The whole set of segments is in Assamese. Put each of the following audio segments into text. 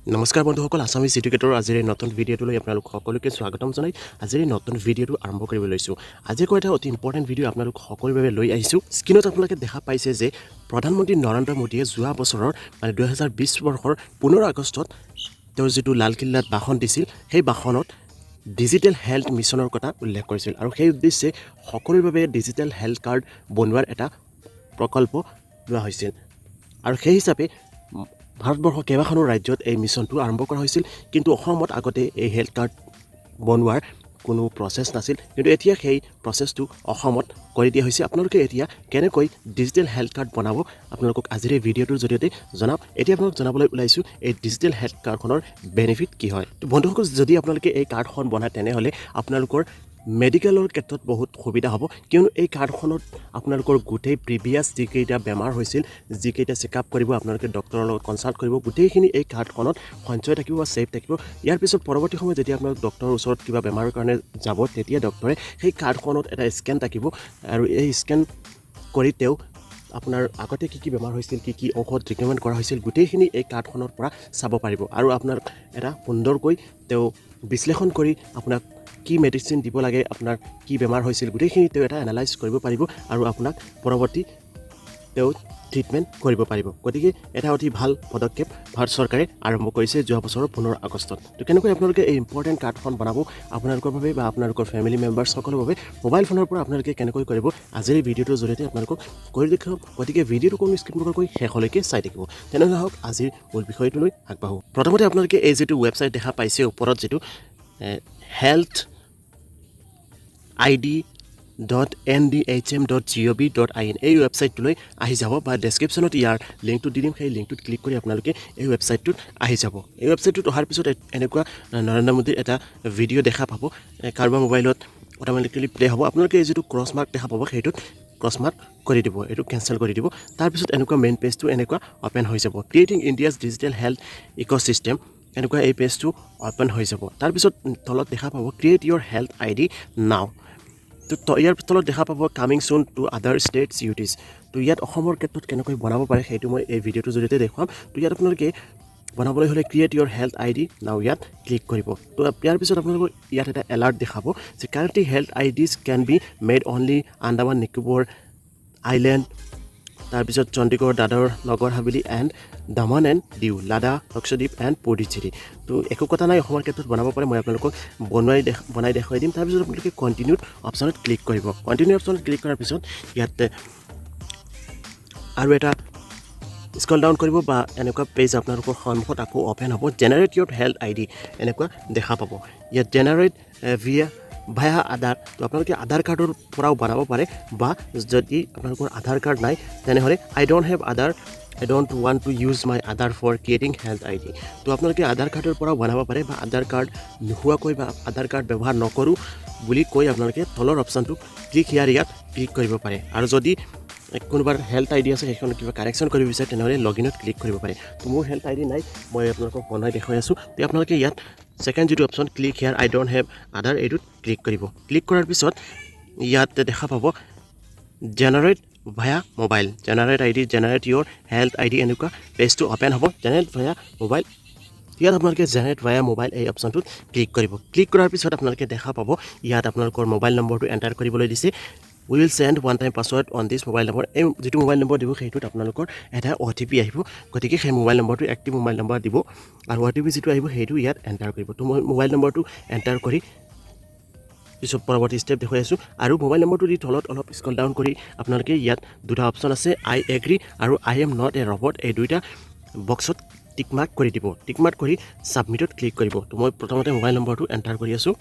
নমস্কাৰ বন্ধুসকল আসামিজ এডুকেটৰ আজিৰ এই নতুন ভিডিঅ'টোলৈ আপোনালোক সকলোকে স্বাগতম জনাই আজিৰ এই নতুন ভিডিঅ'টো আৰম্ভ কৰিব লৈছোঁ আজি এটা অতি ইম্পৰ্টেণ্ট ভিডিঅ' আপোনালোক সকলোৰে বাবে লৈ আহিছোঁ স্ক্ৰীনত আপোনালোকে দেখা পাইছে যে প্ৰধানমন্ত্ৰী নৰেন্দ্ৰ মোদীয়ে যোৱা বছৰৰ মানে 2020 বৰ্ষৰ 15 আগষ্টত তেওঁৰ যিটো লালকিল্লাত ভাষণ দিছিল সেই ভাষণত ডিজিটেল হেল্থ মিছনৰ কথা উল্লেখ কৰিছিল আৰু সেই উদ্দেশ্যে সকলোৰে বাবে ডিজিটেল হেল্থ কাৰ্ড বনোৱাৰ এটা প্ৰকল্প লোৱা হৈছিল আৰু সেই হিচাপে ভাৰতবৰ্ষৰ কেইবাখনো ৰাজ্যত এই মিছনটো আৰম্ভ কৰা হৈছিল কিন্তু অসমত আগতে এই হেল্থ কাৰ্ড বনোৱাৰ কোনো প্ৰচেছ নাছিল কিন্তু এতিয়া সেই প্ৰচেছটো অসমত কৰি দিয়া হৈছে আপোনালোকে এতিয়া কেনেকৈ ডিজিটেল হেল্থ কাৰ্ড বনাব আপোনালোকক আজিৰ এই ভিডিঅ'টোৰ জৰিয়তে জনাম এতিয়া আপোনালোক জনাবলৈ ওলাইছোঁ এই ডিজিটেল হেল্থ কাৰ্ডখনৰ বেনিফিট কি হয় তো বন্ধুসকল যদি আপোনালোকে এই কাৰ্ডখন বনায় তেনেহ'লে আপোনালোকৰ মেডিকেলৰ ক্ষেত্ৰত বহুত সুবিধা হ'ব কিয়নো এই কাৰ্ডখনত আপোনালোকৰ গোটেই প্ৰিভিয়াছ যিকেইটা বেমাৰ হৈছিল যিকেইটা চেকআপ কৰিব আপোনালোকে ডক্টৰৰ লগত কনচাল্ট কৰিব গোটেইখিনি এই কাৰ্ডখনত সঞ্চয় থাকিব বা ছেভ থাকিব ইয়াৰ পিছত পৰৱৰ্তী সময়ত যেতিয়া আপোনালোক ডক্টৰৰ ওচৰত কিবা বেমাৰৰ কাৰণে যাব তেতিয়া ডক্টৰে সেই কাৰ্ডখনত এটা স্কেন থাকিব আৰু এই স্কেন কৰি তেওঁ আপোনাৰ আগতে কি বেমাৰ হৈছিল কি ঔষধ ৰিকমেণ্ড কৰা হৈছিল গোটেইখিনি এই কাৰ্ডখনৰ পৰা চাব পাৰিব আৰু আপোনাৰ এটা সুন্দৰকৈ তেওঁ বিশ্লেষণ কৰি আপোনাক কি মেডিচিন দিব লাগে আপোনাৰ কি বেমাৰ হৈছিল গোটেইখিনি তেওঁ এটা এনালাইজ কৰিব পাৰিব আৰু আপোনাক পৰৱৰ্তী তেওঁ ট্ৰিটমেণ্ট কৰিব পাৰিব গতিকে এটা অতি ভাল পদক্ষেপ ভাৰত চৰকাৰে আৰম্ভ কৰিছে যোৱা বছৰৰ 15 আগষ্টত তো কেনেকৈ আপোনালোকে এই ইম্পৰ্টেণ্ট কাৰ্ডখন বনাব আপোনালোকৰ বাবে বা আপোনালোকৰ ফেমিলি মেম্বাৰসকলৰ বাবে মোবাইল ফোনৰ পৰা আপোনালোকে কেনেকৈ কৰিব আজিৰ এই ভিডিঅ'টোৰ জৰিয়তে আপোনালোকক কৰি দেখুৱাম গতিকে ভিডিঅ'টো কোনো স্কিপ নকৰাকৈ শেষলৈকে চাই থাকিব তেনেহ'লে হওক আজিৰ মূল বিষয়টোলৈ আগবাঢ়ো প্ৰথমতে আপোনালোকে এই যিটো ৱেবছাইট দেখা পাইছে ওপৰত যিটো হেল্থ id.ndhm.gov.in এই ৱেবছাইটটোলৈ আহি যাব বা ডেছক্ৰিপশ্যনত ইয়াৰ লিংকটো দি দিম সেই লিংকটোত ক্লিক কৰি আপোনালোকে এই ৱেবছাইটটোত আহি যাব এই ৱেবছাইটটোত অহাৰ পিছত এনেকুৱা নৰেন্দ্ৰ মোদীৰ এটা ভিডিঅ' দেখা পাব কাৰোবাৰ মোবাইলত অট'মেটিকেলি প্লে হ'ব আপোনালোকে এই যিটো ক্ৰছ মাৰ্ক দেখা পাব সেইটোত ক্ৰছ মাৰ্ক কৰি দিব এইটো কেঞ্চেল কৰি দিব তাৰপিছত এনেকুৱা মেইন পেজটো এনেকুৱা অ'পেন হৈ যাব creating India's digital health ecosystem এনেকুৱা এই পেজটো অ'পেন হৈ যাব তাৰপিছত তলত দেখা পাব ক্ৰিয়েট ইয়ৰ হেল্থ ID নাও তো ইয়াৰ তলত দেখা পাব কামিং চুন টু আদাৰ ষ্টেটছ ইউটিজ তো ইয়াত অসমৰ ক্ষেত্ৰত কেনেকৈ বনাব পাৰে সেইটো মই এই ভিডিঅ'টোৰ জৰিয়তে দেখুৱাম তো ইয়াত আপোনালোকে বনাবলৈ হ'লে ক্ৰিয়েট ইয়ৰ হেল্থ ID নাও ইয়াত ক্লিক কৰিব তো ইয়াৰ পিছত আপোনালোকৰ ইয়াত এটা এলাৰ্ট দেখাব যে currently health IDs can be made only Andaman Nicobar island তাৰপিছত Chandigarh Dadra Nagar Haveli and Daman and Diu Ladakh Lakshadweep and Puducherry তো একো কথা নাই অসমৰ ক্ষেত্ৰত বনাব পাৰে মই আপোনালোকক বনাই দেখুৱাই দিম তাৰপিছত আপোনালোকে কণ্টিনিউড অপশ্যনত ক্লিক কৰিব কণ্টিনিউ অপশ্যনত ক্লিক কৰাৰ পিছত ইয়াতে আৰু এটা স্ক্ৰল ডাউন কৰিব বা এনেকুৱা পেজ আপোনালোকৰ সন্মুখত আকৌ অ'পেন হ'ব জেনেৰেট ইয়ৰ হেল্থ ID এনেকুৱা দেখা পাব ইয়াত জেনেৰেট ভায়া আধাৰ তো আপোনালোকে আধাৰ কাৰ্ডৰ পৰাও বনাব পাৰে বা যদি আপোনালোকৰ আধাৰ কাৰ্ড নাই তেনেহ'লে I don't want to use my Aadhaar for creating health ID তো আপোনালোকে আধাৰ কাৰ্ডৰ পৰাও বনাব পাৰে বা আধাৰ কাৰ্ড নোহোৱাকৈ বা আধাৰ কাৰ্ড ব্যৱহাৰ নকৰোঁ বুলি কৈ আপোনালোকে তলৰ অপশ্যনটো ক্লিক ইয়াত ক্লিক কৰিব পাৰে আৰু যদি কোনোবাৰ হেল্থ ID আছে সেইখন কিবা কাৰেকশ্যন কৰিব বিচাৰে তেনেহ'লে লগইনত ক্লিক কৰিব পাৰে তো মোৰ হেল্থ ID নাই মই আপোনালোকক বনাই দেখুৱাই আছোঁ তো আপোনালোকে ইয়াত ছেকেণ্ড যিটো option click here I don't have Aadhaar এইটোত ক্লিক কৰিব ক্লিক কৰাৰ পিছত ইয়াত দেখা পাব generate via mobile generate ID generate your health ID এনেকুৱা পেজটো অ'পেন হ'ব জেনেৰেট ভায়া মোবাইল ইয়াত আপোনালোকে জেনেৰেট ভায়া মোবাইল এই অপশ্যনটোত ক্লিক কৰিব ক্লিক কৰাৰ পিছত আপোনালোকে দেখা পাব ইয়াত আপোনালোকৰ মোবাইল নম্বৰটো এণ্টাৰ কৰিবলৈ দিছে we will send one time password on this mobile number এই যেটো মোবাইল নম্বৰ দিব সেইটোত আপোনালোকৰ এটা OTP আহিব গতিকে সেই মোবাইল নম্বৰটো এক্টিভ মোবাইল নম্বৰ দিব আৰু OTP যেটো আহিব সেইটো ইয়াত এণ্টাৰ কৰিব তো মই মোবাইল নম্বৰটো এণ্টাৰ কৰি পিছত পৰৱৰ্তী ষ্টেপ দেখুৱাই আছোঁ আৰু মোবাইল নম্বৰটো দি তলত অলপ স্ক্ৰল ডাউন কৰি আপোনালোকে ইয়াত দুটা অপশ্যন আছে আই এগ্ৰি আৰু I am not a robot এই দুইটা বক্সত টিক মাৰ্ক কৰি দিব টিক মাৰ্ক কৰি ছাবমিটত ক্লিক কৰিব তো মই প্ৰথমতে মোবাইল নম্বৰটো এণ্টাৰ কৰি আছোঁ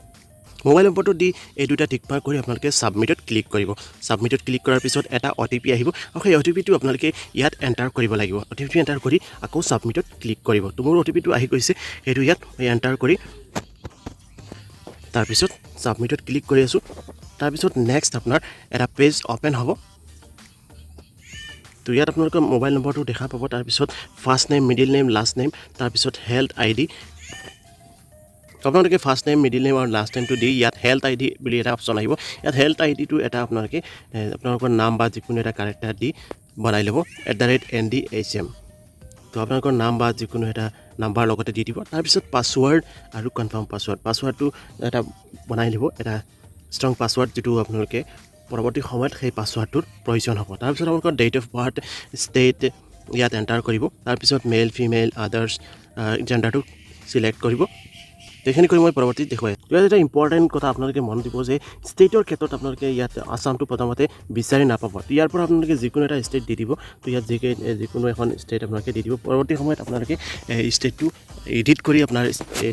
মোবাইল নম্বৰটো দি এই দুটা টিক মাৰ্ক কৰি আপোনালোকে ছাবমিটত ক্লিক কৰিব ছাবমিটত ক্লিক কৰাৰ পিছত এটা OTP আহিব আৰু সেই OTPটো আপোনালোকে ইয়াত এণ্টাৰ কৰিব লাগিব OTP এণ্টাৰ কৰি আকৌ ছাবমিটত ক্লিক কৰিব তো মোৰ OTPটো আহি গৈছে সেইটো ইয়াত মই এণ্টাৰ কৰি তাৰপিছত ছাবমিটত ক্লিক কৰি আছোঁ তাৰপিছত নেক্সট আপোনাৰ এটা পেজ অ'পেন হ'ব তো ইয়াত আপোনালোকৰ মোবাইল নম্বৰটো দেখা পাব তাৰপিছত first name middle name last name তাৰপিছত হেল্থ ID আপোনালোকে ফাৰ্ষ্ট নেম মিডিল নেম আৰু লাষ্ট নেমটো দি ইয়াত হেল্থ ID বুলি এটা অপশ্যন আহিব ইয়াত হেল্থ IDটো এটা আপোনালোকে আপোনালোকৰ নাম বা যিকোনো এটা কাৰেক্টাৰ দি বনাই ল'ব @ndhm তো আপোনালোকৰ নাম বা যিকোনো এটা নাম্বাৰ লগতে দি দিব তাৰপিছত পাছৱৰ্ড আৰু কনফাৰ্ম পাছৱৰ্ডটো এটা বনাই দিব এটা ষ্ট্ৰং পাছৱৰ্ড যিটো আপোনালোকে পৰৱৰ্তী সময়ত সেই পাছৱৰ্ডটোৰ প্ৰয়োজন হ'ব তাৰপিছত আপোনালোকৰ ডেট অফ বাৰ্থ ষ্টেট ইয়াত এণ্টাৰ কৰিব তাৰপিছত মেল ফিমেল আদাৰ্ছ জেণ্ডাৰটো চিলেক্ট কৰিব এইখিনি কৰি মই পৰৱৰ্তী দেখুৱাই ইয়াত এটা ইম্পৰ্টেণ্ট কথা আপোনালোকে মন দিব যে ষ্টেটৰ ক্ষেত্ৰত আপোনালোকে ইয়াত আসামটো প্ৰথমতে বিচাৰি নাপাব ইয়াৰ পৰা আপোনালোকে যিকোনো এটা ষ্টেট দি দিব তো ইয়াত যিকোনো এখন ষ্টেট আপোনালোকে দি দিব পৰৱৰ্তী সময়ত আপোনালোকে ষ্টেটটো এডিট কৰি আপোনাৰ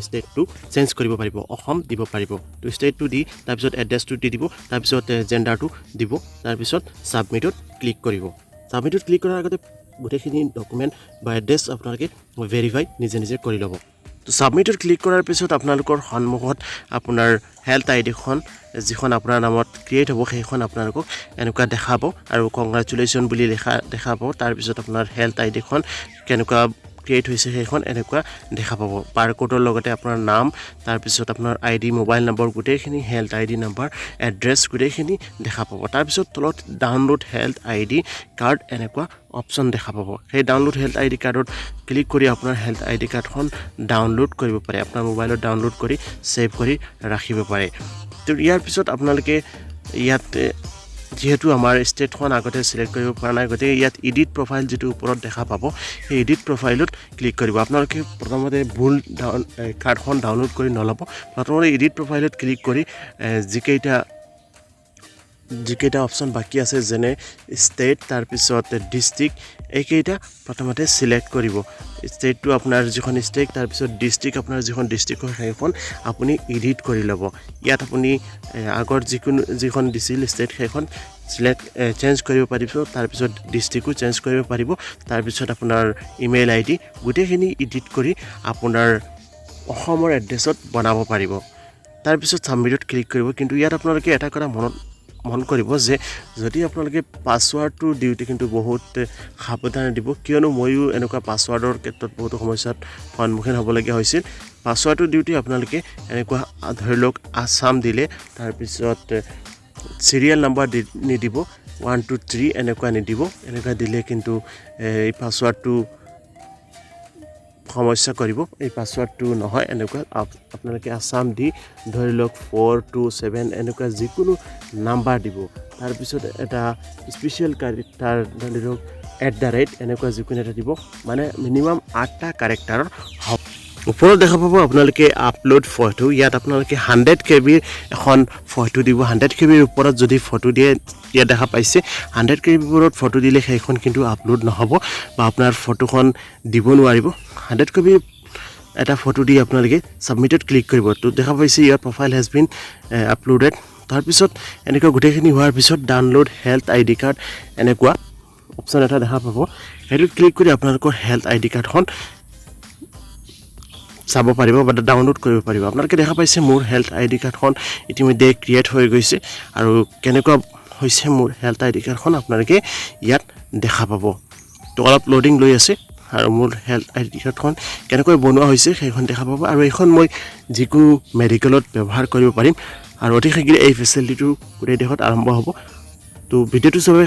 ষ্টেটটো চেঞ্জ কৰিব পাৰিব অসম দিব পাৰিব তো ষ্টেটটো দি তাৰপিছত এড্ৰেছটো দি দিব তাৰপিছত জেণ্ডাৰটো দিব তাৰপিছত ছাবমিটত ক্লিক কৰিব ছাবমিটত ক্লিক কৰাৰ আগতে গোটেইখিনি ডকুমেণ্ট বা এড্ৰেছ আপোনালোকে ভেৰিফাই নিজে কৰি ল'ব তো ছাবমিটত ক্লিক কৰাৰ পিছত আপোনালোকৰ সন্মুখত আপোনাৰ হেল্থ আইডিখন যিখন আপোনাৰ নামত ক্ৰিয়েট হ'ব সেইখন আপোনালোকক এনেকুৱা দেখাব আৰু কংগ্ৰেচুলেশ্যন বুলি দেখাব তাৰপিছত আপোনাৰ হেল্থ আইডিখন কেনেকুৱা ক্ৰিয়েট হৈছে সেইখন এনেকুৱা দেখা পাব বাৰকোডৰ লগতে আপোনাৰ নাম তাৰপিছত আপোনাৰ আইডি মোবাইল নম্বৰ গোটেইখিনি হেল্থ আইডি নাম্বাৰ এড্ৰেছ গোটেইখিনি দেখা পাব তাৰপিছত তলত ডাউনলোড হেল্থ আইডি কাৰ্ড এনেকুৱা অপশ্যন দেখা পাব সেই ডাউনলোড হেল্থ আইডি কাৰ্ডত ক্লিক কৰি আপোনাৰ হেল্থ আইডি কাৰ্ডখন ডাউনলোড কৰিব পাৰে আপোনাৰ মোবাইলত ডাউনলোড কৰি ছেভ কৰি ৰাখিব পাৰে তো ইয়াৰ পিছত আপোনালোকে ইয়াত যেহেতু আমাৰ ষ্টেটখন আগতে সিলেক্ট কৰিব পৰা নাই গতিকে ইয়াত এডিট প্ৰফাইল যেটো ওপৰত দেখা পাব সেই এডিট প্ৰফাইলত ক্লিক কৰিব আপোনালোকে প্ৰথমতে ভুল কাৰ্ডখন ডাউনলোড কৰি নলব প্ৰথমতে এডিট প্ৰফাইলত ক্লিক কৰি যিকেইটা অপশ্যন বাকি আছে যেনে ষ্টেট তাৰপিছত ডিষ্ট্ৰিক্ট এইকেইটা প্ৰথমতে সিলেক্ট কৰিব ষ্টেটটো আপোনাৰ যিখন ষ্টেট তাৰপিছত ডিষ্ট্ৰিক্ট আপোনাৰ যিখন ডিষ্ট্ৰিক্টৰ সেইখন আপুনি এডিট কৰি ল'ব ইয়াত আপুনি আগৰ যিখন দিছিল ষ্টেট সেইখন সিলেক্ট চেঞ্জ কৰিব পাৰিব তাৰপিছত ডিষ্ট্ৰিক্টও চেঞ্জ কৰিব পাৰিব তাৰপিছত আপোনাৰ ইমেইল আইডি গোটেইখিনি এডিট কৰি আপোনাৰ অসমৰ এড্ৰেছত বনাব পাৰিব তাৰপিছত ছাবমিটত ক্লিক কৰিব কিন্তু ইয়াত আপোনালোকে এটা কথা মন কৰিব যে যদি আপোনালোকে পাছৱৰ্ডটো দিওঁতে কিন্তু বহুত সাৱধানে দিব কিয়নো ময়ো এনেকুৱা পাছৱৰ্ডৰ ক্ষেত্ৰত বহুত সমস্যাত সন্মুখীন হ'বলগীয়া হৈছিল পাছৱৰ্ডটো দিওঁতে আপোনালোকে এনেকুৱা ধৰি লওক আসাম দিলে তাৰপিছত সিৰিয়েল নাম্বাৰ নিদিব 1 2 3 এনেকুৱা নিদিব এনেকুৱা দিলে কিন্তু এই পাছৱৰ্ডটো সমস্যা কৰিব এই পাছৱৰ্ডটো নহয় এনেকুৱা আপোনালোকে আসাম দি ধৰি লওক 427 এনেকুৱা যিকোনো নাম্বাৰ দিব তাৰপিছত এটা স্পেচিয়েল কেৰেক্টাৰ ধৰি লওক @ এনেকুৱা যিকোনো এটা দিব মানে মিনিমাম 8টা কেৰেক্টাৰৰ হ'ব ওপৰত দেখা পাব আপোনালোকে আপলোড ফটো ইয়াত আপোনালোকে 100 KB এখন ফটো দিব 100 KB ওপৰত যদি ফটো দিয়ে ইয়াত দেখা পাইছে 100 KB ওপৰত ফটো দিলে সেইখন কিন্তু আপলোড নহব বা আপোনাৰ ফটোখন দিব নোৱাৰিব 100 KB এটা ফটো দি আপোনালোকে সাবমিটত ক্লিক কৰিব তো দেখা পাইছে ইয়াৰ প্ৰফাইল হেজ বিন আপলোডেড তাৰপিছত এনেকুৱা গোটেইখিনি হোৱাৰ পিছত ডাউনলোড হেল্থ আইডি কাৰ্ড এনেকুৱা অপশ্যন এটা দেখা পাব হেল্থ ক্লিক কৰি আপোনালোকৰ হেল্থ আইডি কাৰ্ডখন চাব পাৰিব বা ডাউনলোড কৰিব পাৰিব আপোনালোকে দেখা পাইছে মোৰ হেল্থ আইডি কাৰ্ডখন ইতিমধ্যে ক্ৰিয়েট হৈ গৈছে আৰু কেনেকুৱা হৈছে মোৰ হেল্থ আইডি কাৰ্ডখন আপোনালোকে ইয়াত দেখা পাব তো অলপ লোডিং লৈ আছে আৰু মোৰ হেল্থ আইডি কাৰ্ডখন কেনেকৈ বনোৱা হৈছে সেইখন দেখা পাব আৰু এইখন মই যিকোনো মেডিকেলত ব্যৱহাৰ কৰিব পাৰিম আৰু অতি শীঘ্ৰে এই ফেচিলিটিটো গোটেই দেশত আৰম্ভ হ'ব তো ভিডিঅ'টো চাবলৈ